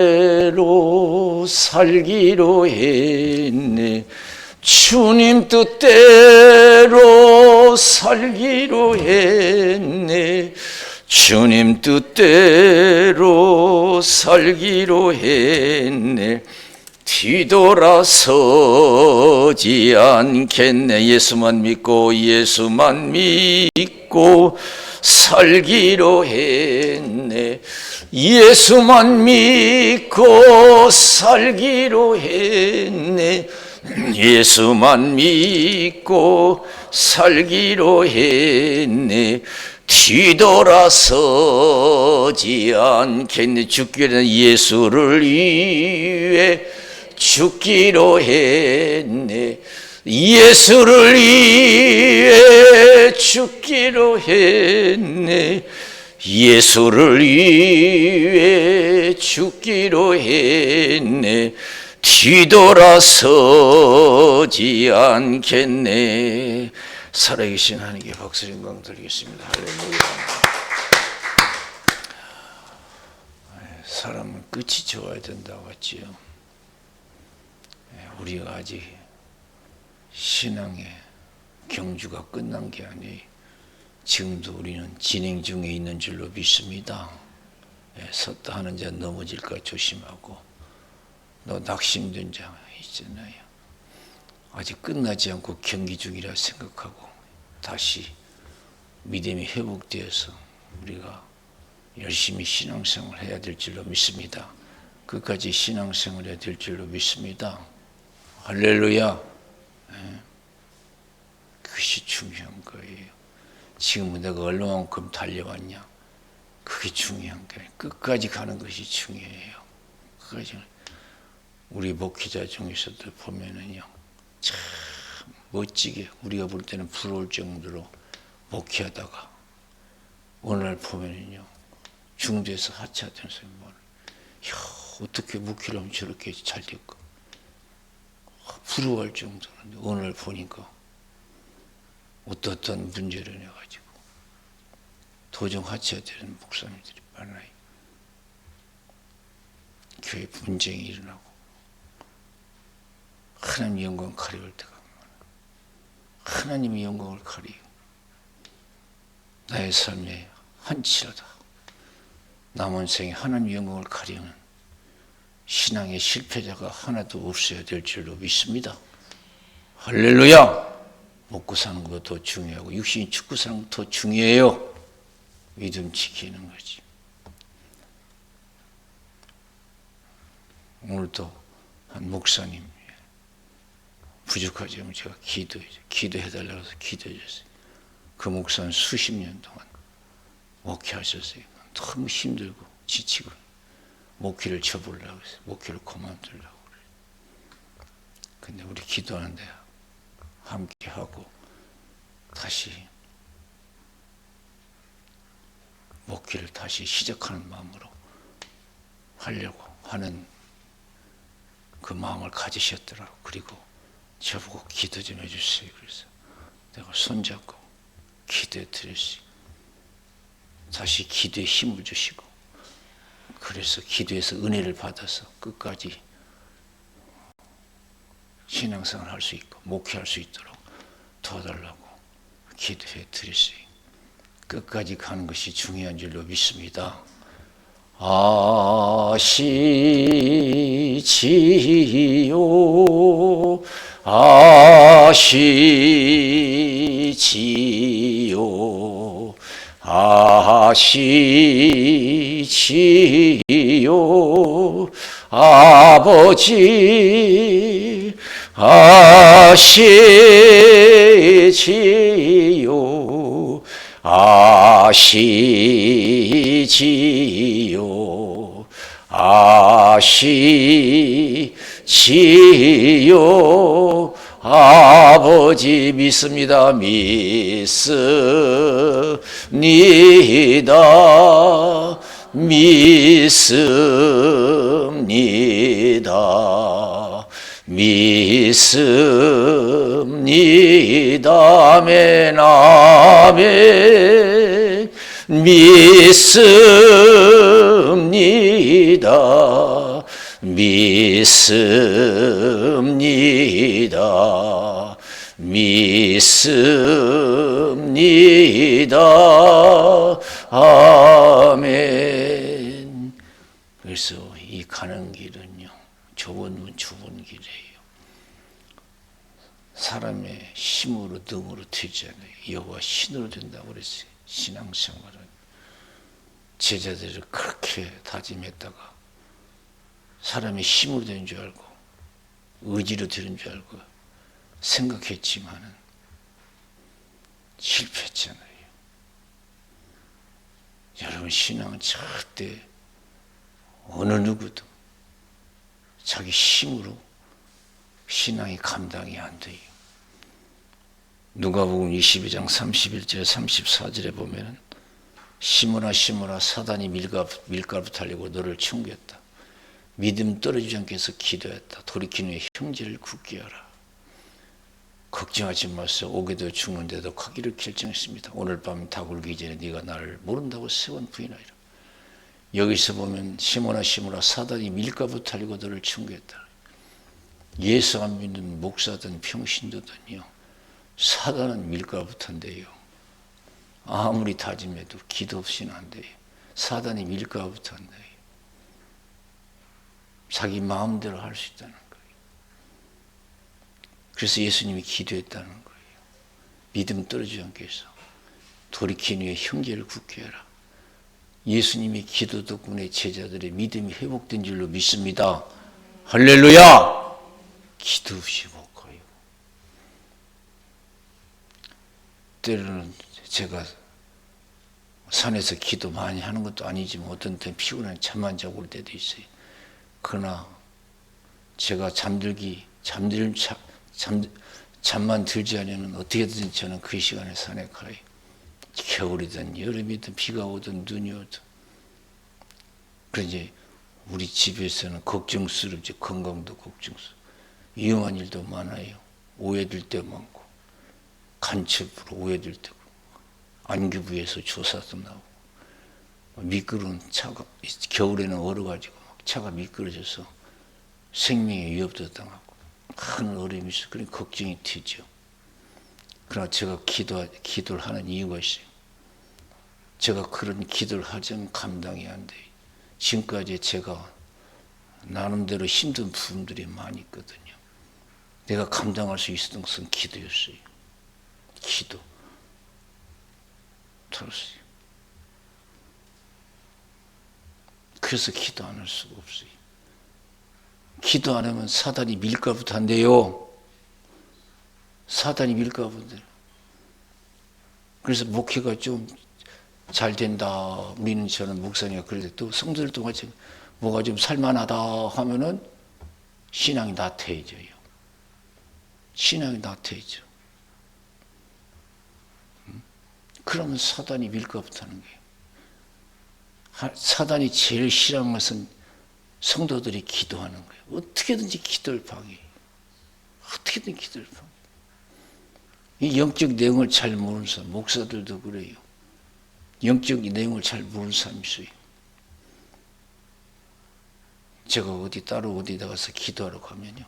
뜻대로 살기로 했네. 주님 뜻대로 살기로 했네. 주님 뜻대로 살기로 했네. 뒤돌아서지 않겠네. 예수만 믿고 살기로 했네. 예수만 믿고 살기로 했네. 예수만 믿고 살기로 했네. 뒤돌아서지 않겠네. 죽기로 예수를 위해 죽기로 했네. 예수를 위해 죽기로 했네. 예수를 위해 죽기로 했네. 뒤돌아서지 않겠네. 살아계신 하나님께 박수 영광 드리겠습니다. 할렐루야. 사람은 끝이 좋아야 된다고 했지요. 우리가 아직 신앙의 경주가 끝난 게 아니, 지금도 우리는 진행 중에 있는 줄로 믿습니다. 섰다 하는 자 넘어질까 조심하고, 너 낙심된 자 있잖아요. 아직 끝나지 않고 경기 중이라 생각하고 다시 믿음이 회복되어서 우리가 열심히 신앙생활을 해야 될 줄로 믿습니다. 끝까지 신앙생활을 해야 될 줄로 믿습니다. 할렐루야. 그것이 중요한 거예요. 지금은 내가 얼마만큼 달려왔냐, 그게 중요한 거예요. 끝까지 가는 것이 중요해요. 끝까지. 우리 목회자 중에서도 보면은요, 참 멋지게, 우리가 볼 때는 부러울 정도로 목회하다가 어느 날 보면은요, 중도에서 하차하던 사람이 어떻게 목회를 하면 저렇게 잘 될까, 부러워할 정도인데, 어느 날 보니까 어떤 문제를 내가지고 도중 하차되는 목사님들이 많아요. 교회 분쟁이 일어나고 하나님 영광을 가려울 때가 많아요. 하나님의 영광을 가리고 나의 삶에 한치라도 남은 생에 하나님의 영광을 가리는 신앙의 실패자가 하나도 없어야 될 줄로 믿습니다. 할렐루야. 먹고 사는 것도 더 중요하고 육신이 죽고 사는 것도 더 중요해요. 믿음 지키는 거지. 오늘도 한 목사님 부족하지만 제가 기도해달라고 해서 기도해줬어요. 그 목사는 수십 년 동안 목회하셨어요. 너무 힘들고 지치고 목회를 접으려고 했어요. 목회를 그만두려고 그래요. 근데 우리 기도하는데 함께하고 다시 목회를 다시 시작하는 마음으로 하려고 하는 그 마음을 가지셨더라고. 그리고 저보고 기도 좀 해주세요. 그래서 내가 손잡고 기도해 드렸어요. 다시 기도에 힘을 주시고, 그래서 기도에서 은혜를 받아서 끝까지 신앙생활 할 수 있고 목회할 수 있도록 도와달라고 기도해 드렸어요. 끝까지 가는 것이 중요한 줄로 믿습니다. 아시지요, 아시지요, 아시지요, 아버지 아시지요, 아시지요, 아시지요. 아버지 믿습니다. 믿습니다. 믿습니다. 믿습니다. 아멘, 아멘. 믿습니다. 믿습니다. 믿습니다. 아멘. 그래서 이 가는 길은요, 좁은 길이에요. 사람의 힘으로 능으로 되지 않아요. 여호와 신으로 된다고 그랬어요. 신앙생활은 제자들을 그렇게 다짐했다가 사람의 힘으로 되는 줄 알고 의지로 되는 줄 알고 생각했지만은 실패했잖아요. 여러분, 신앙은 절대 어느 누구도 자기 힘으로 신앙이 감당이 안 돼요. 누가복음 22장 31절 34절에 보면은 시몬아 사단이 밀가루 달리고 너를 충겼다. 믿음 떨어지지 않게 해서 기도했다. 돌이킨 후에 형제를 굳게 하라. 걱정하지 마세요. 오게도 죽는데도 가기를 결정했습니다. 오늘 밤 다 굴기 전에 네가 나를 모른다고 3번 부인하리라. 여기서 보면 시몬아 사단이 밀가루 달리고 너를 충겼다. 예수 안 믿는 목사든 평신도든요, 사단은 밀가루부터인데요. 아무리 다짐해도 기도 없이는 안 돼요. 사단이 밀가루부터인데요. 자기 마음대로 할 수 있다는 거예요. 그래서 예수님이 기도했다는 거예요. 믿음 떨어지지 않게 해서 돌이킨 후에 형제를 굳게 하라. 예수님의 기도 덕분에 제자들의 믿음이 회복된 줄로 믿습니다. 할렐루야! 기도 없이 못 가요. 때로는 제가 산에서 기도 많이 하는 것도 아니지만 어떤 때는 피곤한 잠만 자고 올 때도 있어요. 그러나 제가 잠만 들지 않으면 어떻게든 저는 그 시간에 산에 가요. 겨울이든 여름이든 비가 오든 눈이 오든. 그런데 우리 집에서는 걱정스럽죠. 건강도 걱정스럽고 위험한 일도 많아요. 오해될 때 많고 간첩으로 오해될 때고 안기부에서 조사도 나오고 미끄러운 차가 겨울에는 얼어가지고 차가 미끄러져서 생명의 위협도 당하고 큰 어려움이 있어요. 그런 걱정이 되죠. 그러나 제가 기도를 하는 이유가 있어요. 제가 그런 기도를 하자면 감당이 안 돼요. 지금까지 제가 나름대로 힘든 부분들이 많이 있거든요. 내가 감당할 수 있었던 것은 기도였어요. 기도. 들었어요. 그래서 기도 안 할 수가 없어요. 기도 안 하면 사단이 밀가부터 한대요. 사단이 밀가부인데. 그래서 목회가 좀 잘 된다. 우리는 저는 목사님과 그래도 또 성도들도 같이 뭐가 좀 살만하다 하면은 신앙이 나태해져요. 신앙이 나태해져. 그러면 사단이 밀가부터 하는 거예요. 사단이 제일 싫어하는 것은 성도들이 기도하는 거예요. 어떻게든지 기도를 방해해요. 어떻게든 기도를 방해해요. 이 영적 내용을 잘 모르는 사람, 목사들도 그래요. 영적 내용을 잘 모르는 사람이 있어요. 제가 따로 어디 나가서 기도하러 가면요,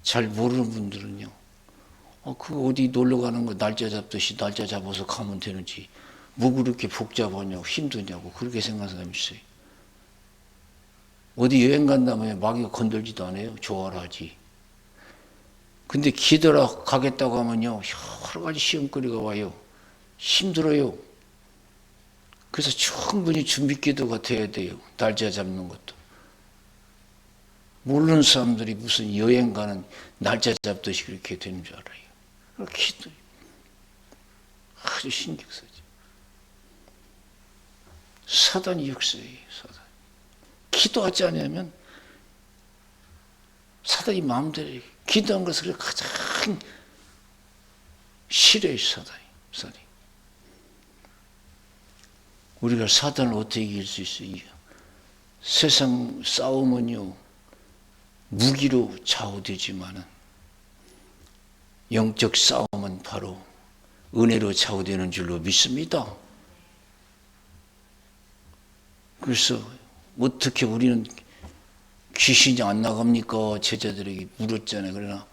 잘 모르는 분들은요, 그거 어디 놀러 가는 거 날짜 잡듯이 날짜 잡아서 가면 되는지 뭐 그렇게 복잡하냐고 힘드냐고 그렇게 생각하는 사람이 있어요. 어디 여행 간다면 마귀가 건들지도 않아요. 좋아라 하지. 근데 기도하러 가겠다고 하면요, 여러 가지 시험거리가 와요. 힘들어요. 그래서 충분히 준비 기도가 돼야 돼요. 날짜 잡는 것도. 모르는 사람들이 무슨 여행 가는 날짜 잡듯이 그렇게 되는 줄 알아요. 기도 아주 신경 쓰지. 사단이 역사예요. 사단. 기도하지 않으면 사단이 마음대로 기도한 것을 가장 싫어해요. 사단이. 우리가 사단을 어떻게 이길 수 있어요? 세상 싸움은요, 무기로 좌우되지만은 영적 싸움은 바로 은혜로 좌우되는 줄로 믿습니다. 그래서 어떻게 우리는 귀신이 안 나갑니까? 제자들에게 물었잖아요. 그러나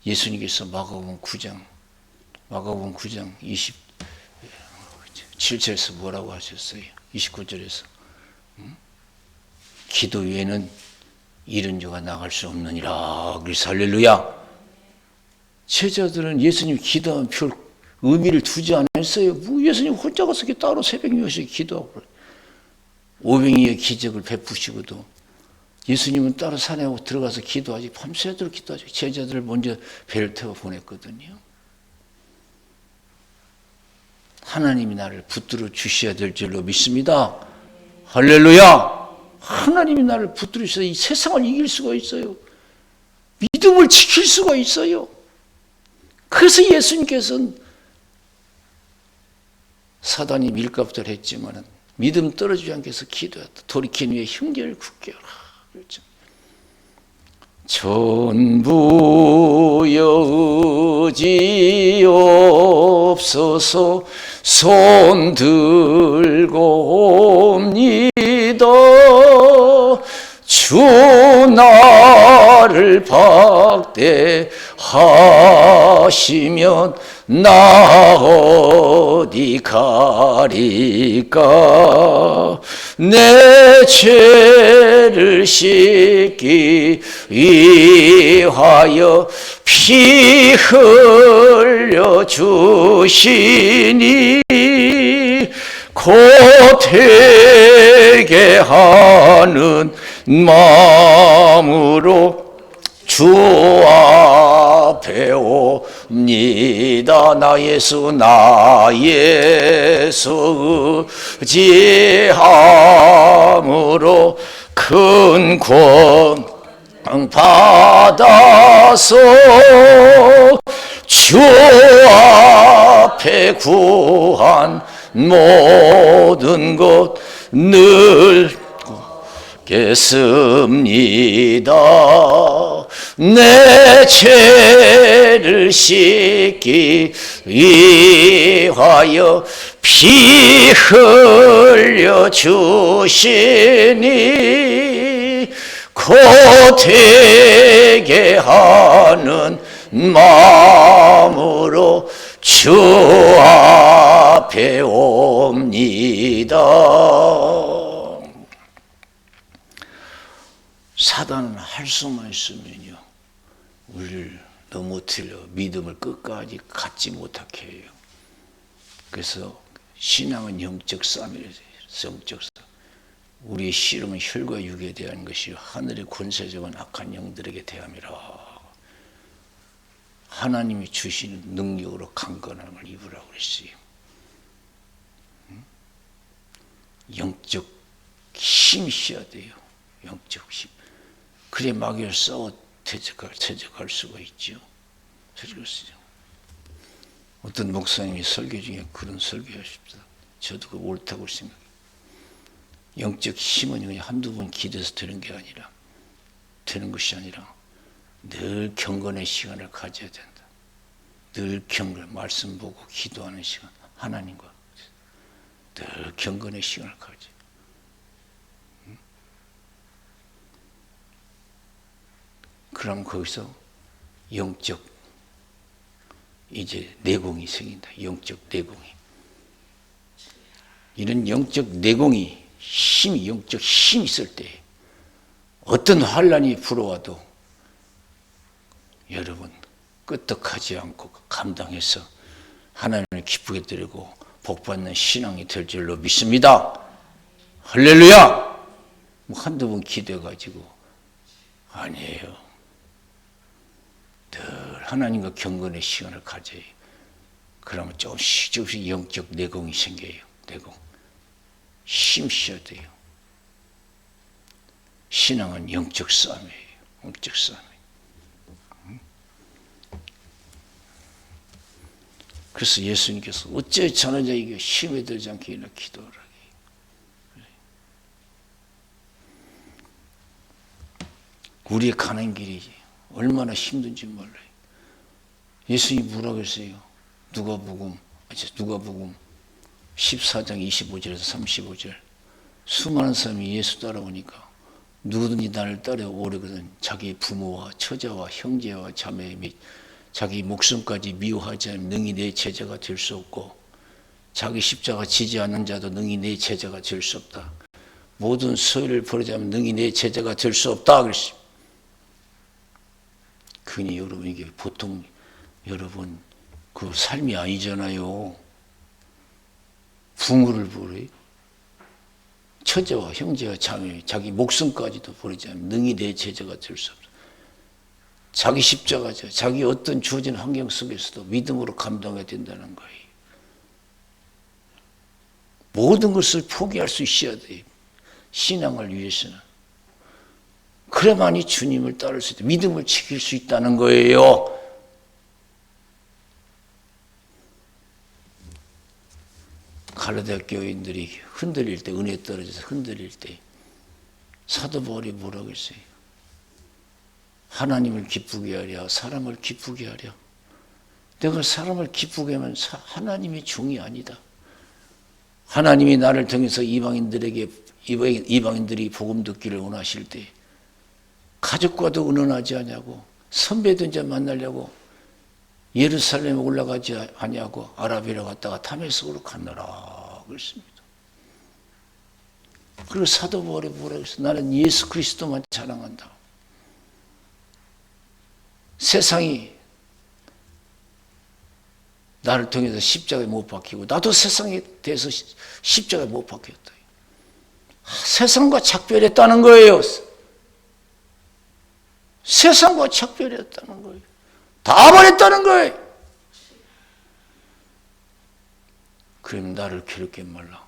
예수님께서 마가복음 9장 27절에서 뭐라고 하셨어요? 29절에서 기도 외에는 이런 자가 나갈 수 없느니라. 그래서 할렐루야. 제자들은 예수님 기도하면 별 의미를 두지 않았어요. 뭐 예수님 혼자 가서 따로 새벽 6시에 기도하고 500여의 기적을 베푸시고도 예수님은 따로 산에 들어가서 기도하지 밤새도록 기도하지. 제자들을 먼저 배를 태워 보냈거든요. 하나님이 나를 붙들어 주셔야 될 줄로 믿습니다. 할렐루야. 하나님이 나를 붙들어 주셔서 이 세상을 이길 수가 있어요. 믿음을 지킬 수가 있어요. 그래서 예수님께서는 사단이 밀갑들 했지만 믿음 떨어지지 않게 해서 기도했다. 돌이킨 후에 형제를 굳게 하라. 그렇죠. 전부 여지 없어서 손 들고 옵니다. 주 나를 박대하시면 나 어디 가리까. 내 죄를 씻기 위하여 피 흘려 주시니 곧 되게 하는 마음으로 주 앞에 옵니다. 나 예수 의지함으로 큰 구원 받아서 주 앞에 구한 모든 것 늘 겠습니다. 내 죄를 씻기 위하여 피 흘려 주시니 곧 되게 하는 마음으로 주 앞에 옵니다. 사단은 할 수만 있으면요, 우리를 넘어뜨려 믿음을 끝까지 갖지 못하게 해요. 그래서 신앙은 영적 싸움이래요. 영적 싸움. 우리의 씨름은 혈과 육에 대한 것이요 하늘의 권세적인 악한 영들에게 대함이라. 하나님이 주시는 능력으로 강건함을 입으라고 그랬어요. 영적 힘이 있어야 돼요. 영적 힘. 그래 마귀를 싸워 대적할 수가 있죠. 어떤 목사님이 설교 중에 그런 설교하십니다. 저도 그거 옳다고 생각해요. 영적 힘은 그냥 한두 번 기도해서 되는 것이 아니라 늘 경건의 시간을 가져야 된다. 늘 말씀 보고 기도하는 시간, 하나님과 늘 경건의 시간을 가져. 그럼 거기서 영적 이제 내공이 생긴다. 영적 내공이. 이런 영적 내공이 영적 힘이 있을 때 어떤 환란이 불어와도 여러분 끄떡하지 않고 감당해서 하나님을 기쁘게 드리고 복받는 신앙이 될 줄로 믿습니다. 할렐루야. 뭐 한두 번 기도해가지고 아니에요. 늘 하나님과 경건의 시간을 가져요. 그러면 조금씩 영적 내공이 생겨요. 내공. 힘써야 돼요. 신앙은 영적 싸움이에요. 영적 싸움. 그래서 예수님께서 어째 저는 자에게 힘에 들지 않게 이나 기도하라. 우리의 가는 길이 얼마나 힘든지 몰라요. 예수님이 뭐라고 했어요? 누가복음 14장 25절에서 35절. 수많은 사람이 예수 따라오니까 누구든지 나를 따라오려거든 자기 부모와 처자와 형제와 자매 및 자기 목숨까지 미워하지 않으면 능히 내 제자가 될 수 없고 자기 십자가 지지 않는 자도 능히 내 제자가 될 수 없다. 모든 소유를 버리지 않으면 능히 내 제자가 될 수 없다. 그랬어요. 그니 여러분 이게 보통 여러분 그 삶이 아니잖아요. 부모를 버려요. 처제와 형제와 자매, 자기 목숨까지도 버리지 않으면 능히 내 제자가 될 수 없다. 자기 십자가죠. 자기 어떤 주어진 환경 속에서도 믿음으로 감당해야 된다는 거예요. 모든 것을 포기할 수 있어야 돼요. 신앙을 위해서는. 그래야만이 주님을 따를 수 있다. 믿음을 지킬 수 있다는 거예요. 갈라디아 교인들이 흔들릴 때, 은혜 떨어져서 흔들릴 때 사도 바울이 뭐라고 했어요? 하나님을 기쁘게 하랴, 사람을 기쁘게 하랴. 내가 사람을 기쁘게 하면 하나님이 종이 아니다. 하나님이 나를 통해서 이방인들이 복음 듣기를 원하실 때 가족과도 의논하지 않냐고, 선배든 자 만나려고 예루살렘에 올라가지 않냐고 아라비아로 갔다가 다메섹으로 갔노라 그랬습니다. 그리고 사도 바울이 뭐라고 했어? 나는 예수 그리스도만 자랑한다. 세상이 나를 통해서 십자가에 못 박히고 나도 세상에 대해서 십자가에 못 박혔다. 세상과 작별했다는 거예요. 세상과 작별했다는 거예요. 다 버렸다는 거예요. 그럼 나를 괴롭게 말라.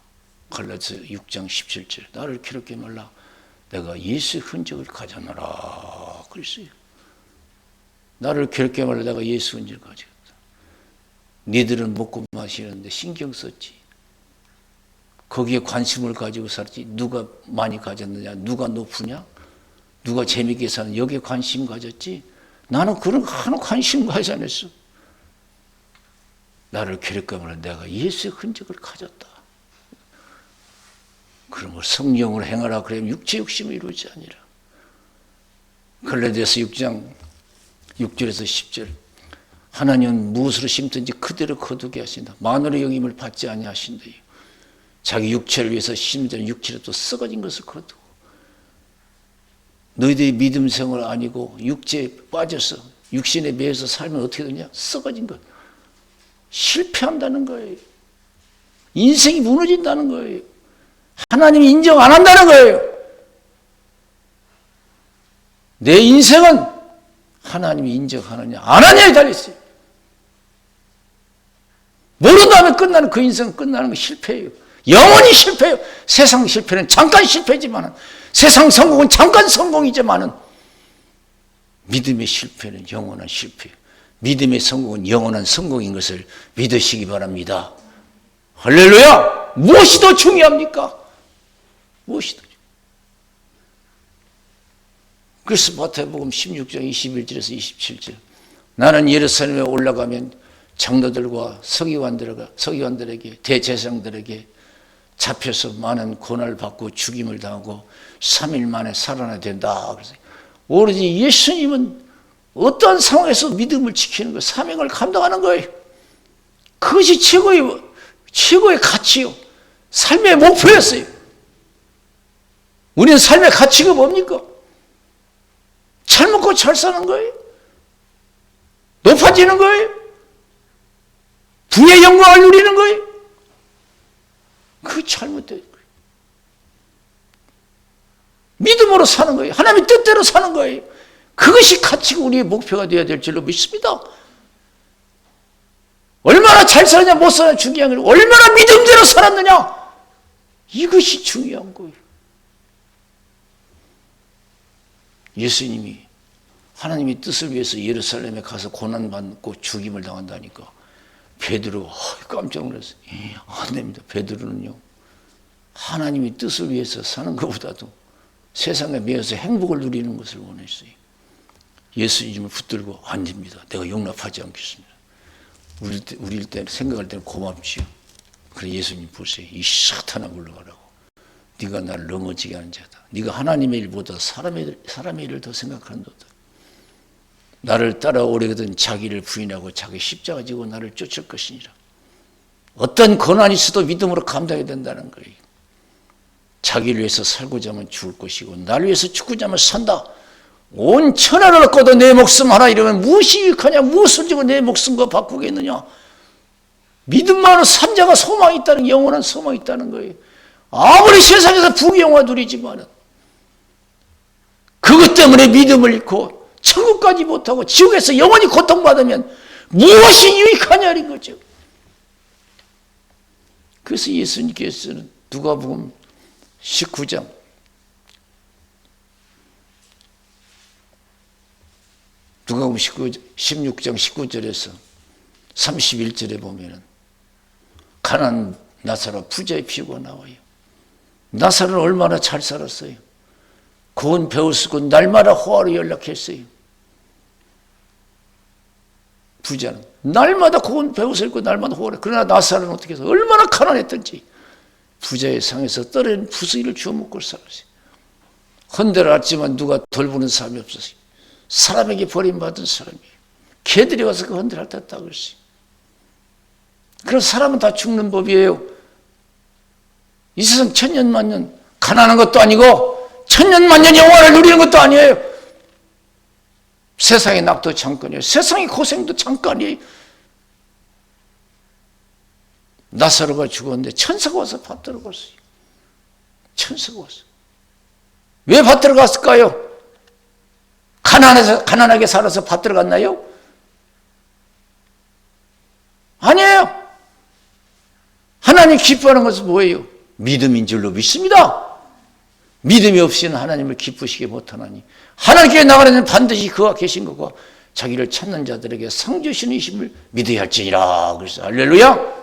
갈라디아서 6장 17절. 나를 괴롭게 말라. 내가 예수의 흔적을 가져노라 그랬어요. 나를 괴롭게 말라. 내가 예수 흔적을 가져갔다. 니들은 먹고 마시는데 신경 썼지. 거기에 관심을 가지고 살았지. 누가 많이 가졌느냐, 누가 높으냐, 누가 재밌게 사는 여기에 관심 가졌지. 나는 그런 거 하나 관심 가지 않았어. 나를 괴롭게 말라. 내가 예수의 흔적을 가졌다. 그런 걸 성령을 행하라 그러면 육체 욕심을 이루지 아니라. 갈라디아서 6장 6절에서 10절. 하나님은 무엇으로 심든지 그대로 거두게 하신다. 마누의 영임을 받지 아니하신다. 자기 육체를 위해서 심든 육체로 또 썩어진 것을 거두고 너희들이 믿음 생활 아니고 육체에 빠져서 육신에 매여서 살면 어떻게 되냐? 썩어진 것. 실패한다는 거예요. 인생이 무너진다는 거예요. 하나님이 인정 안 한다는 거예요. 내 인생은 하나님이 인정하느냐 안 하느냐에 달려있어요. 모른 다음에 끝나는 그 인생은 끝나는 거 실패예요. 영원히 실패예요. 세상 실패는 잠깐 실패지만 세상 성공은 잠깐 성공이지만 믿음의 실패는 영원한 실패예요. 믿음의 성공은 영원한 성공인 것을 믿으시기 바랍니다. 할렐루야! 무엇이 더 중요합니까? 무엇이 더 중요합니까? 그래서 마태복음 16장 21절에서 27절. 나는 예루살렘에 올라가면 장로들과 서기관들에게 대제사장들에게 잡혀서 많은 고난을 받고 죽임을 당하고 3일 만에 살아나야 된다. 그래서 오로지 예수님은 어떠한 상황에서 믿음을 지키는 거예요. 사명을 감당하는 거예요. 그것이 최고의 가치요. 삶의 목표였어요. 우리는 삶의 가치가 뭡니까? 잘 먹고 잘 사는 거예요. 높아지는 거예요. 부의 영광을 누리는 거예요. 그게 잘못된 거예요. 믿음으로 사는 거예요. 하나님의 뜻대로 사는 거예요. 그것이 가치가 우리의 목표가 되어야 될 줄로 믿습니다. 얼마나 잘 살았냐 못 살았냐 중요한 게 아니라 얼마나 믿음대로 살았느냐 이것이 중요한 거예요. 예수님이 하나님의 뜻을 위해서 예루살렘에 가서 고난받고 죽임을 당한다니까 베드로 깜짝 놀랐어요. 안 됩니다. 베드로는요 하나님의 뜻을 위해서 사는 것보다도 세상에 매여서 행복을 누리는 것을 원했어요. 예수님을 붙들고 안 됩니다. 내가 용납하지 않겠습니다. 우리 때 생각할 때는 고맙지요. 그래 예수님 보세요. 이 사탄아 물러가라고. 네가 나를 넘어지게 하는 자다. 네가 하나님의 일보다 사람의 일을 더 생각한도다. 나를 따라오려거든 자기를 부인하고 자기 십자가 지고 나를 쫓을 것이니라. 어떤 고난이 있어도 믿음으로 감당해야 된다는 거예요. 자기를 위해서 살고자 하면 죽을 것이고 나를 위해서 죽고자 하면 산다. 온 천하를 얻고도 내 목숨 하나 잃으면 무엇이 유익하냐. 무엇을 주고 내 목숨과 바꾸겠느냐. 믿음만으로 산 자가 소망이 있다는, 영원한 소망이 있다는 거예요. 아무리 세상에서 부귀영화 누리지만은 그것 때문에 믿음을 잃고 천국까지 못하고 지옥에서 영원히 고통받으면 무엇이 유익하냐는 거죠. 그래서 예수님께서는 누가복음 19장 16장 19절에서 31절에 보면은 가난한 나사로 부자의 피부가 나와요. 나사로는 얼마나 잘 살았어요. 고운 배옷을 쓰고 날마다 호화로 연락했어요. 부자는 날마다 고운 배옷을 입고 날마다 호화로. 그러나 나사로는 어떻게 해서 얼마나 가난했던지 부자의 상에서 떨어진 부수기를 주워 먹고 살았어요. 헌대를 했지만 누가 돌보는 사람이 없었어요. 사람에게 버림받은 사람이에요. 개들이 와서 그 헌대를 핥았다고 그랬어요. 그래서 사람은 다 죽는 법이에요. 이 세상 천년만년 가난한 것도 아니고 천년만년 영화를 누리는 것도 아니에요. 세상의 낙도 잠깐이에요. 세상의 고생도 잠깐이에요. 나사로가 죽었는데 천사가 와서 받들어 갔어요. 천사가 왔어요. 왜 받들어 갔을까요? 가난하게 살아서 받들어 갔나요? 아니에요. 하나님 기뻐하는 것은 뭐예요? 믿음인 줄로 믿습니다. 믿음이 없이는 하나님을 기쁘시게 못하나니 하나님께 나가려면 반드시 그와 계신 것과 자기를 찾는 자들에게 상 주시는 이심을 믿어야 할지니라. 그래서 할렐루야.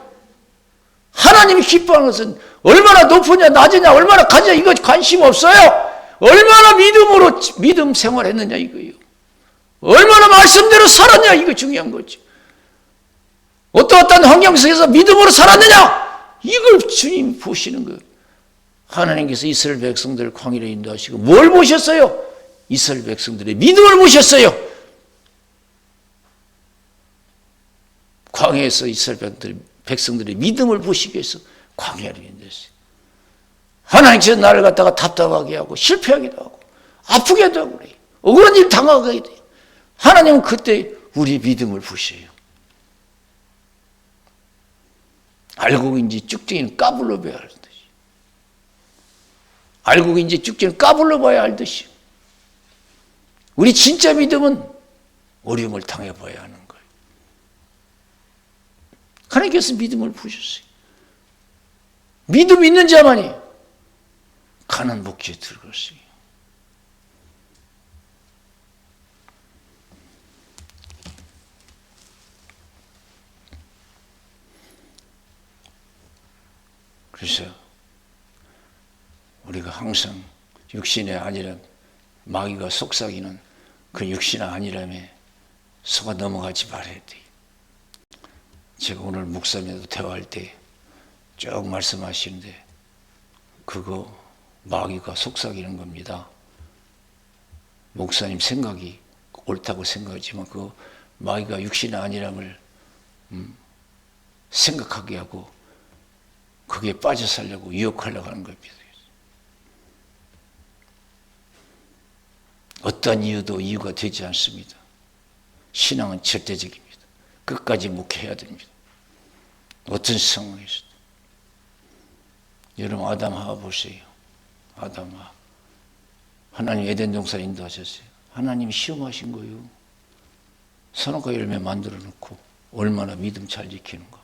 하나님이 기뻐하는 것은 얼마나 높으냐 낮으냐 얼마나 가냐 이거 관심 없어요. 얼마나 믿음으로 믿음 생활했느냐 이거예요. 얼마나 말씀대로 살았냐 이거 중요한 거죠. 어떠한 환경 속에서 믿음으로 살았느냐 이걸 주님 보시는 거예요. 하나님께서 이스라엘 백성들을 광야로 인도하시고 뭘 보셨어요? 이스라엘 백성들의 믿음을 보셨어요. 광야에서 이스라엘 백성들의 믿음을 보시기 위해서 광야로 인도했어요. 하나님께서 나를 갖다가 답답하게 하고 실패하기도 하고 아프게도 하고 그래요. 억울한 일 당하게 돼요. 하나님은 그때 우리 믿음을 보셔요. 알고인지 쭉쟁이는 까불러 봐야 할 듯이. 알고인지 쭉쟁이는 까불러 봐야 할 듯이. 우리 진짜 믿음은 어려움을 당해봐야 하는 거예요. 하나님께서 믿음을 보셨어요. 믿음 있는 자만이 가난 복지에 들어갔어요. 그래서 우리가 항상 육신의 아니란 마귀가 속삭이는 그 육신 아니람에 속아 넘어가지 말아야 돼요. 제가 오늘 목사님하고 대화할 때 쭉 말씀하시는데 그거 마귀가 속삭이는 겁니다. 목사님 생각이 옳다고 생각하지만 그 마귀가 육신의 아니람을 생각하게 하고 그게 빠져 살려고 유혹하려고 하는 겁니다. 어떠한 이유도 이유가 되지 않습니다. 신앙은 절대적입니다. 끝까지 묵혀야 됩니다. 어떤 상황에서도. 여러분 아담 하와 보세요. 아담 하와. 하나님 에덴 동산 인도하셨어요. 하나님이 시험하신 거예요. 선악과 열매 만들어 놓고 얼마나 믿음 잘 지키는가.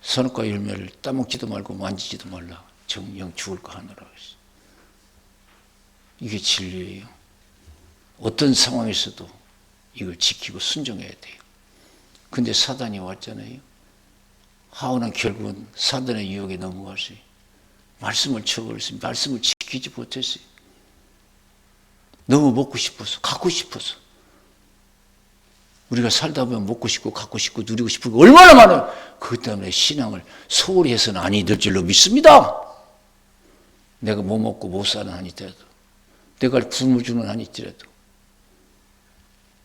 선악과 열매를 따먹지도 말고 만지지도 말라. 정령 죽을 거 하느라 했어요. 이게 진리예요. 어떤 상황에서도 이걸 지키고 순종해야 돼요. 근데 사단이 왔잖아요. 하와는 결국은 사단의 유혹에 넘어갔어요. 말씀을 쳐버렸어요. 말씀을 지키지 못했어요. 너무 먹고 싶어서, 갖고 싶어서. 우리가 살다 보면 먹고 싶고, 갖고 싶고, 누리고 싶은 거 얼마나 많아요. 그것 때문에 신앙을 소홀히 해서는 아니 될 줄로 믿습니다. 내가 뭐 먹고 못 사는 한이 있더라도, 내가 굶어 죽는 한이 있더라도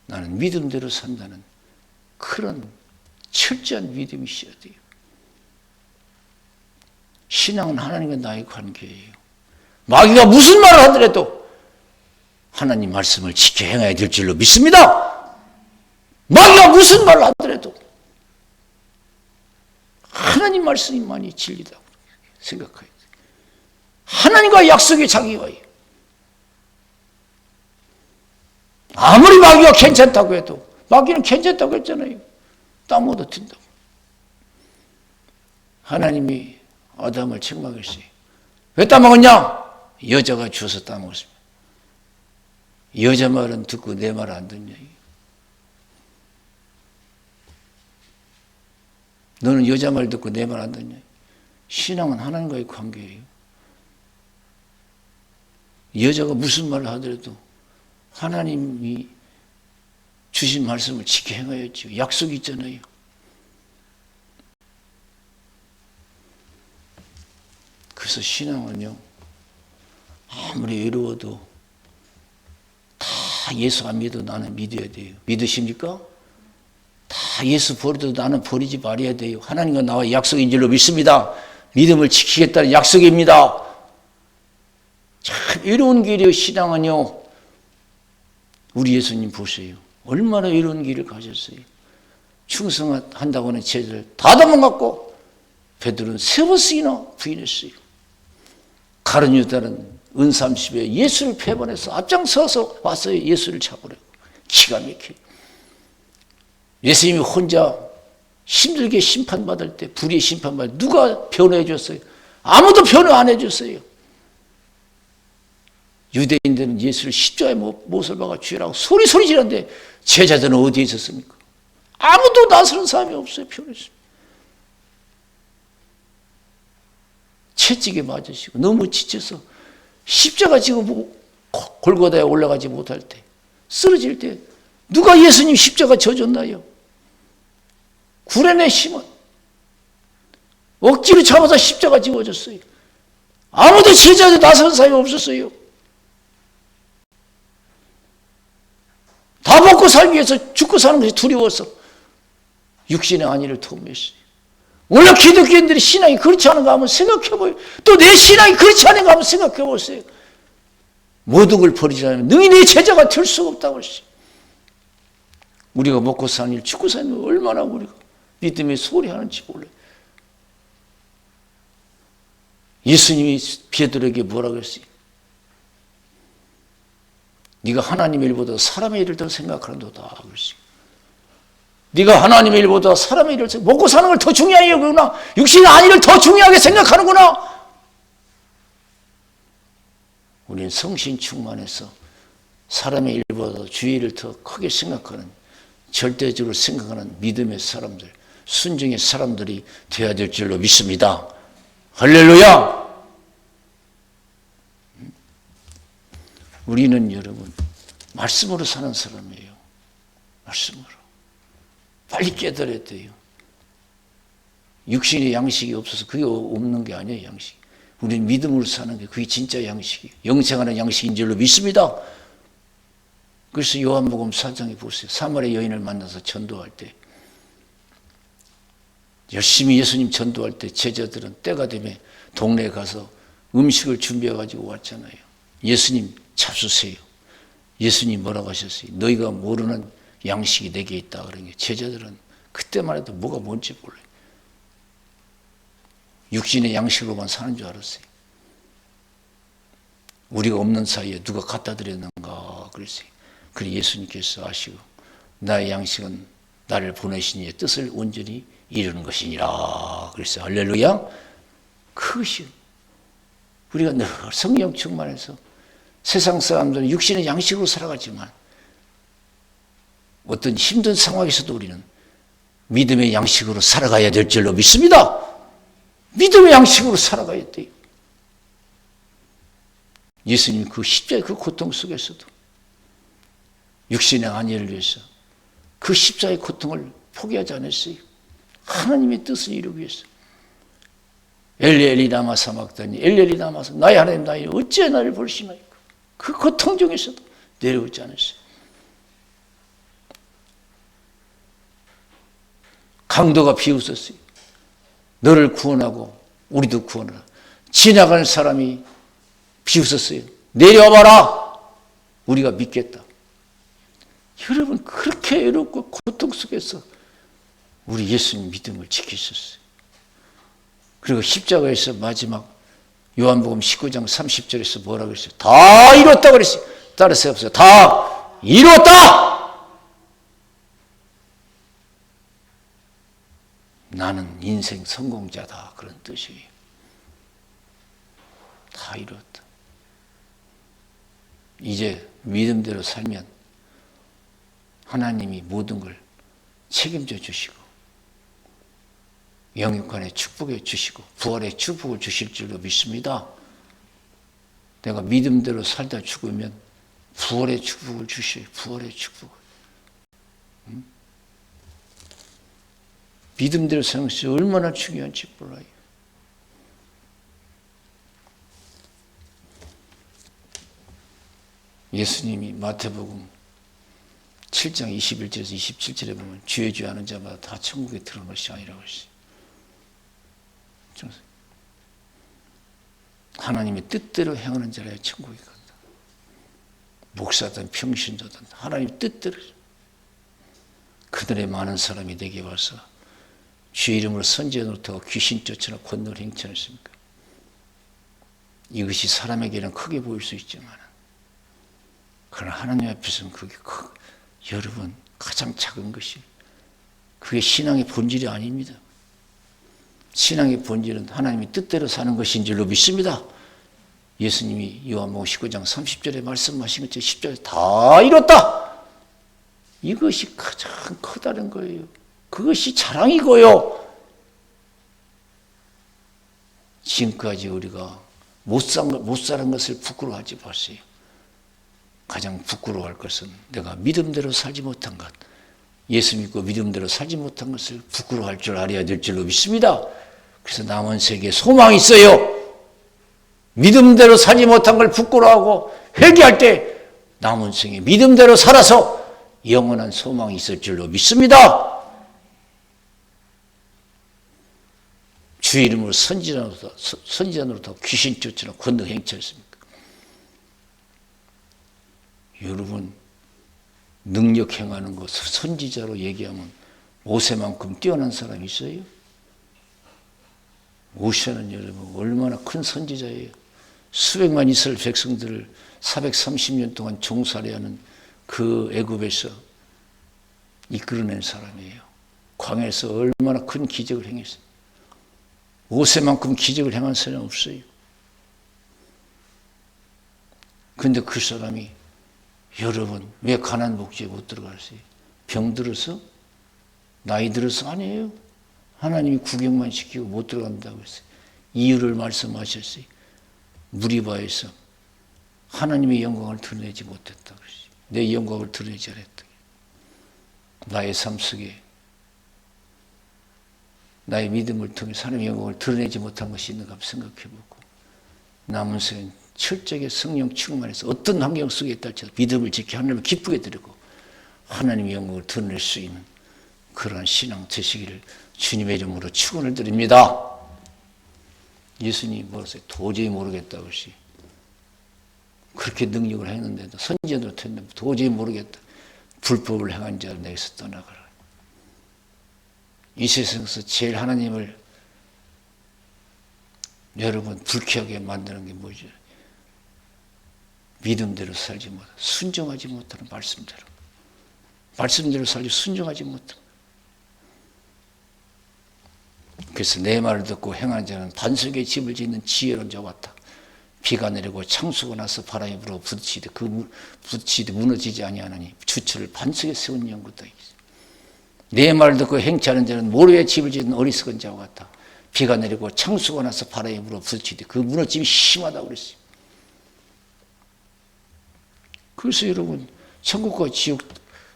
나는 믿음대로 산다는 그런 철저한 믿음이 있어야 돼요. 신앙은 하나님과 나의 관계예요. 마귀가 무슨 말을 하더라도 하나님 말씀을 지켜 행해야 될 줄로 믿습니다. 마귀가 무슨 말을 하더라도 하나님 말씀만이 진리다고 생각해야 돼요. 하나님과 약속의 자기와예요. 아무리 마귀가 괜찮다고 해도, 마귀는 괜찮다고 했잖아요. 땀 얻어 튄다고. 하나님이 아담을 책망했어요. 왜 따먹었냐? 여자가 주워서 따먹었습니다. 여자 말은 듣고 내 말 안 듣냐? 너는 여자 말 듣고 내 말 안 듣냐? 신앙은 하나님과의 관계예요. 여자가 무슨 말을 하더라도 하나님이 주신 말씀을 지켜 행해야죠. 약속이 있잖아요. 그래서 신앙은요, 아무리 외로워도 다 예수 안 믿어도 나는 믿어야 돼요. 믿으십니까? 다 예수 버려도 나는 버리지 말아야 돼요. 하나님과 나와 약속인 줄로 믿습니다. 믿음을 지키겠다는 약속입니다. 참 외로운 길이에요. 신앙은요. 우리 예수님 보세요. 얼마나 외로운 길을 가셨어요. 충성한다고 하는 제자들 다 도망갔고 베드로는 3번씩이나 부인했어요. 가룟 유다는 은30에 예수를 배반해서 앞장서서 왔어요. 예수를 잡으려고. 기가 막혀요. 예수님이 혼자 힘들게 심판받을 때, 불의의 심판받을 때 누가 변호해 줬어요? 아무도 변호 안 해줬어요. 유대인들은 예수를 십자가에 못을 박아 죽이라고 소리 지르는데 제자들은 어디에 있었습니까? 아무도 나서는 사람이 없어요. 변호했습니다. 채찍에 맞으시고 너무 지쳐서 십자가 지금 골고다에 올라가지 못할 때, 쓰러질 때 누가 예수님 십자가 져줬나요? 구레네 시몬 억지로 잡아서 십자가 지워졌어요. 아무도 제자들 나서는 사람이 없었어요. 다 먹고 살기 위해서 죽고 사는 것이 두려워서 육신의 안위를 도모했어요. 원래 기독교인들이 신앙이 그렇지 않은가 한번 생각해봐요. 또 내 신앙이 그렇지 않은가 한번 생각해보세요. 모든 걸 버리자면 능히 내 제자가 될 수가 없다고 했어요. 우리가 먹고 사는 일, 죽고 사는 일 얼마나 우리가 믿음의 소리 하는지 몰라요. 예수님이 베드로에게 뭐라고 했어요? 네가 하나님의 일보다 사람의 일을 더 생각하는도다 그랬어요. 네가 하나님의 일보다 사람의 일을 먹고 사는 걸 더 중요하게 여기구나. 육신의 안위를 더 중요하게 생각하는구나. 우리는 성신 충만해서 사람의 일보다 주의 일을 더 크게 생각하는, 절대적으로 생각하는 믿음의 사람들, 순종의 사람들이 되어야 될 줄로 믿습니다. 할렐루야! 우리는 여러분 말씀으로 사는 사람이에요. 말씀으로. 빨리 깨달아야 돼요. 육신의 양식이 없어서 그게 없는 게 아니에요. 양식이. 우리는 믿음으로 사는 게 그게 진짜 양식이에요. 영생하는 양식인 줄로 믿습니다. 그래서 요한복음 4장에 보세요. 사마리아 여인을 만나서 전도할 때, 열심히 예수님 전도할 때 제자들은 때가 되면 동네에 가서 음식을 준비해 가지고 왔잖아요. 예수님 잡수세요. 예수님 뭐라고 하셨어요? 너희가 모르는 양식이 내게 있다 그런 게, 제자들은 그때만 해도 뭐가 뭔지 몰라요. 육신의 양식으로만 사는 줄 알았어요. 우리가 없는 사이에 누가 갖다 드렸는가 그랬어요. 그래서 예수님께서 아시고 나의 양식은 나를 보내신 이의 뜻을 온전히 이루는 것이니라 그랬어요. 할렐루야. 그것이 우리가 늘 성령 충만해서 세상 사람들은 육신의 양식으로 살아가지만 어떤 힘든 상황에서도 우리는 믿음의 양식으로 살아가야 될 줄로 믿습니다. 믿음의 양식으로 살아가야 돼요. 예수님 그 십자가의 그 고통 속에서도 육신의 안위를 위해서 그 십자가의 고통을 포기하지 않았어요. 하나님의 뜻을 이루기 위해서. 엘리 라마 사막다니 엘리 라마서 나의 하나님 나의 어찌 나를 볼시나이까. 그 고통 중에서도 내려오지 않았어요. 강도가 비웃었어요. 너를 구원하고 우리도 구원하라. 지나가는 사람이 비웃었어요. 내려와봐라. 우리가 믿겠다. 여러분, 그렇게 외롭고 고통 속에서 우리 예수님 믿음을 지키셨어요. 그리고 십자가에서 마지막 요한복음 19장 30절에서 뭐라 그랬어요? 다 이뤘다 그랬어요. 따라서 없어요. 다 이뤘다! 나는 인생 성공자다. 그런 뜻이에요. 다 이뤘다. 이제 믿음대로 살면 하나님이 모든 걸 책임져 주시고 영육간의 축복해 주시고 부활의 축복을 주실 줄로 믿습니다. 내가 믿음대로 살다 죽으면 부활의 축복을 주셔요. 부활의 축복을. 믿음대로 사는 것이 얼마나 중요한지 몰라요. 예수님이 마태복음 7장 21절에서 27절에 보면 주의 주 아는 자마다 다 천국에 들어갈 것이 아니라고 했어요. 하나님의 뜻대로 행하는 자라야 천국에 간다. 목사든 평신도든 하나님 뜻대로. 그들의 많은 사람이 내게 와서 주의 이름으로 선지자 노릇하고 귀신 쫓아나 권능을 행치 않습니까? 이것이 사람에게는 크게 보일 수 있지만 그러나 하나님 앞에서는 그게 여러분 가장 작은 것이 그게 신앙의 본질이 아닙니다. 신앙의 본질은 하나님의 뜻대로 사는 것인 줄로 믿습니다. 예수님이 요한복음 19장 30절에 말씀하신 것처럼 십자가에서 다 이뤘다. 이것이 가장 커다란 거예요. 그것이 자랑이고요. 지금까지 우리가 못 사는 것을 부끄러워하지 마세요. 가장 부끄러워할 것은 내가 믿음대로 살지 못한 것, 예수 믿고 믿음대로 살지 못한 것을 부끄러워할 줄 알아야 될 줄로 믿습니다. 그래서 남은 세계에 소망이 있어요. 믿음대로 살지 못한 걸 부끄러워하고 회개할 때 남은 생에 믿음대로 살아서 영원한 소망이 있을 줄로 믿습니다. 주의 이름으로 선지자 노릇하고 귀신 쫓으나 권능 행치 않습니까? 여러분 능력 행하는 것 선지자로 얘기하면 모세만큼 뛰어난 사람이 있어요? 모세는 여러분 얼마나 큰 선지자예요. 수백만 이스라엘 백성들을 430년 동안 종살이 하는 그 애굽에서 이끌어낸 사람이에요. 광야에서 얼마나 큰 기적을 행했어요. 모세만큼 기적을 행한 사람은 없어요. 그런데 그 사람이 여러분 왜 가나안 복지에 못 들어갔어요? 병들어서? 나이 들어서? 아니에요. 하나님이 구경만 시키고 못 들어간다고 했어요. 이유를 말씀하셨어요. 무리바에서 하나님의 영광을 드러내지 못했다고 했어요. 내 영광을 드러내지 않았다. 나의 삶 속에 나의 믿음을 통해 하나님의 영광을 드러내지 못한 것이 있는가 한번 생각해보고 남은 생은 철저하게 성령 충만해서 어떤 환경 속에 있다 할지라도 믿음을 지켜 하나님을 기쁘게 드리고 하나님의 영광을 드러낼 수 있는 그러한 신앙 되시기를 주님의 이름으로 축원을 드립니다. 예수님이 뭐랬어요? 도저히 모르겠다고 했어요. 그렇게 능력을 했는데도 선지자도 했는데 도저히 모르겠다. 불법을 행한 자를 내게서 떠나가라. 이 세상에서 제일 하나님을 여러분 불쾌하게 만드는 게 뭐죠? 믿음대로 살지 못하고 순종하지 못하는 말씀대로 살지 순종하지 못하고 그래서 내 말을 듣고 행하는 자는 반석에 집을 짓는 지혜로운 자와 같다. 비가 내리고 창수가 나서 바람이 불어 부딪히되 부딪히되 무너지지 아니하나니 주철을 반석에 세운 영구다. 내 말을 듣고 행치하는 자는 모래에 집을 짓는 어리석은 자와 같다. 비가 내리고 창수가 나서 바람이 불어 부딪히되 그 무너짐이 심하다고 그랬어요. 그래서 여러분 천국과 지옥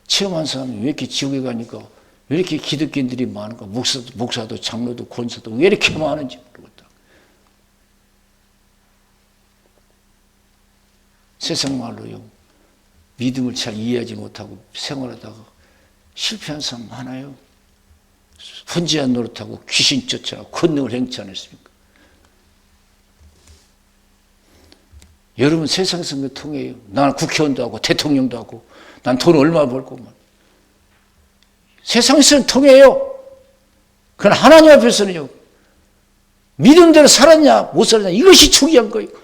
체험한 사람이 왜 이렇게 지옥에 가니까 왜 이렇게 기득권들이 많은가? 목사도 장로도 권사도 왜 이렇게 많은지 모르겠다. 세상 말로요. 믿음을 잘 이해하지 못하고 생활하다가 실패한 사람 많아요. 혼지한 노릇하고 귀신 쫓아가고 권능을 행치 않았습니까? 여러분 세상에서 통해요. 나는 국회의원도 하고 대통령도 하고 난 돈 얼마 벌고 세상에서는 통해요. 그러나 하나님 앞에서는요. 믿음대로 살았냐 못 살았냐 이것이 중요한 거예요.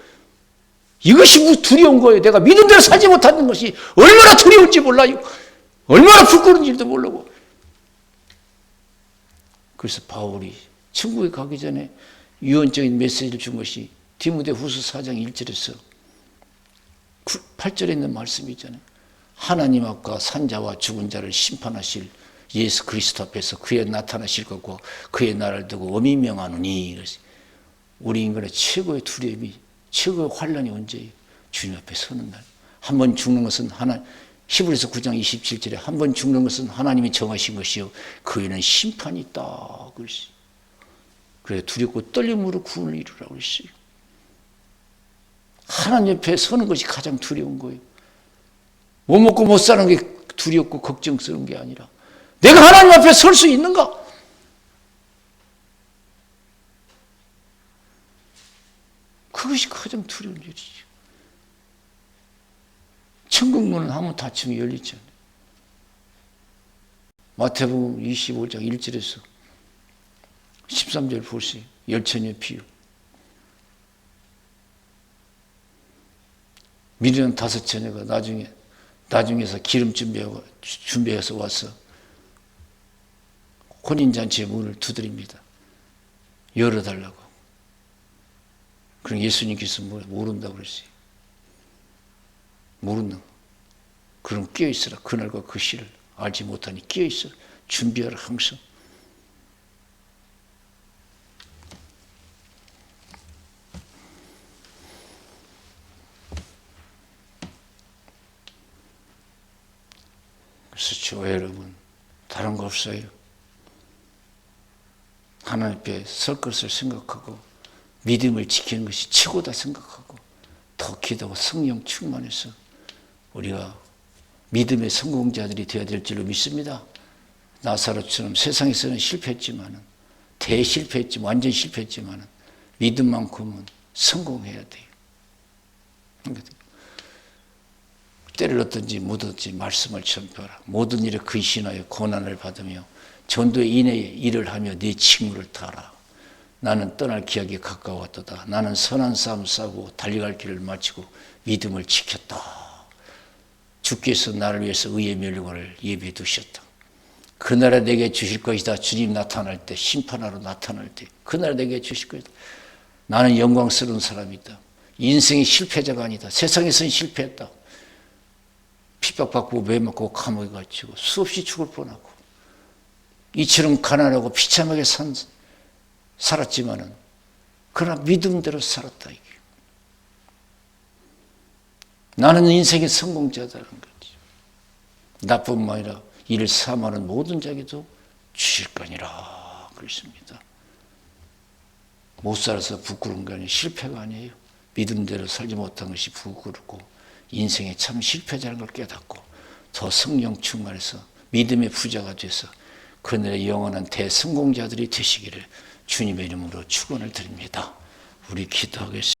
이것이 두려운 거예요. 내가 믿음대로 살지 못하는 것이 얼마나 두려운지 몰라요. 얼마나 부끄러운지도 모르고. 그래서 바울이 천국에 가기 전에 유언적인 메시지를 준 것이 디모데후서 4장 1절에서 8절에 있는 말씀이 있잖아요. 하나님 앞과 산자와 죽은 자를 심판하실 예수 그리스도 앞에서 그의 나타나실 것과 그의 나라를 두고 엄히 명하노니. 우리 인간의 최고의 두려움이 최고의 환난이 언제예요? 주님 앞에 서는 날. 한 번 죽는 것은 히브리서 9장 27절에 한 번 죽는 것은 하나님이 정하신 것이요 그 위에는 심판이 있다 그랬어요. 그래 두렵고 떨림으로 구원을 이루라고 그랬어요. 하나님 옆에 서는 것이 가장 두려운 거예요. 못 먹고 못 사는 게 두렵고 걱정스러운 게 아니라 내가 하나님 앞에 설 수 있는가? 그것이 가장 두려운 일이죠. 천국문은 아무 닫힘이 열리지 않아요. 마태복음 25장 1절에서 13절 보세요. 열처녀 비유. 미련한 5처녀가 나중에서 기름 준비해서 와서 혼인잔치의 문을 두드립니다. 열어달라고. 그럼 예수님께서 모른다고 그랬어요. 모른다. 그럼 깨어있어라. 그날과 그 시를 알지 못하니 깨어있어라. 준비하라 항상. 그래서 저 여러분 다른 거 없어요. 하나님 앞에 설 것을 생각하고 믿음을 지키는 것이 최고다 생각하고 더 기도하고 성령 충만해서 우리가 믿음의 성공자들이 되어야 될 줄로 믿습니다. 나사로처럼 세상에서는 실패했지만은 대실패했지만 완전 실패했지만은 믿음만큼은 성공해야 돼요. 때를 얻든지 못 얻든지 말씀을 전파하라. 모든 일에 근신하여 고난을 받으며 전도의 인내에 일을 하며 네 직무를 다하라. 나는 떠날 기약이 가까웠도다. 나는 선한 싸움 싸고 달려갈 길을 마치고 믿음을 지켰다. 주께서 나를 위해서 의의 멸류관을 예비해 두셨다. 그날에 내게 주실 것이다. 주님 나타날 때, 심판하러 나타날 때 그날에 내게 주실 것이다. 나는 영광스러운 사람이다. 인생의 실패자가 아니다. 세상에서는 실패했다. 핍박받고 매맞고 감옥에 갇히고 수없이 죽을 뻔하고 이처럼 가난하고 비참하게 살았지만은 그러나 믿음대로 살았다. 이게. 나는 인생의 성공자다는 거지. 나뿐만 아니라 이를 사모하는 모든 자에게도 주실 거니라 그랬습니다. 못 살아서 부끄러운 게 아니에요. 실패가 아니에요. 믿음대로 살지 못한 것이 부끄럽고 인생의 참 실패자라는 걸 깨닫고 더 성령 충만해서 믿음의 부자가 돼서 그날의 영원한 대성공자들이 되시기를 주님의 이름으로 축원을 드립니다. 우리 기도하겠습니다.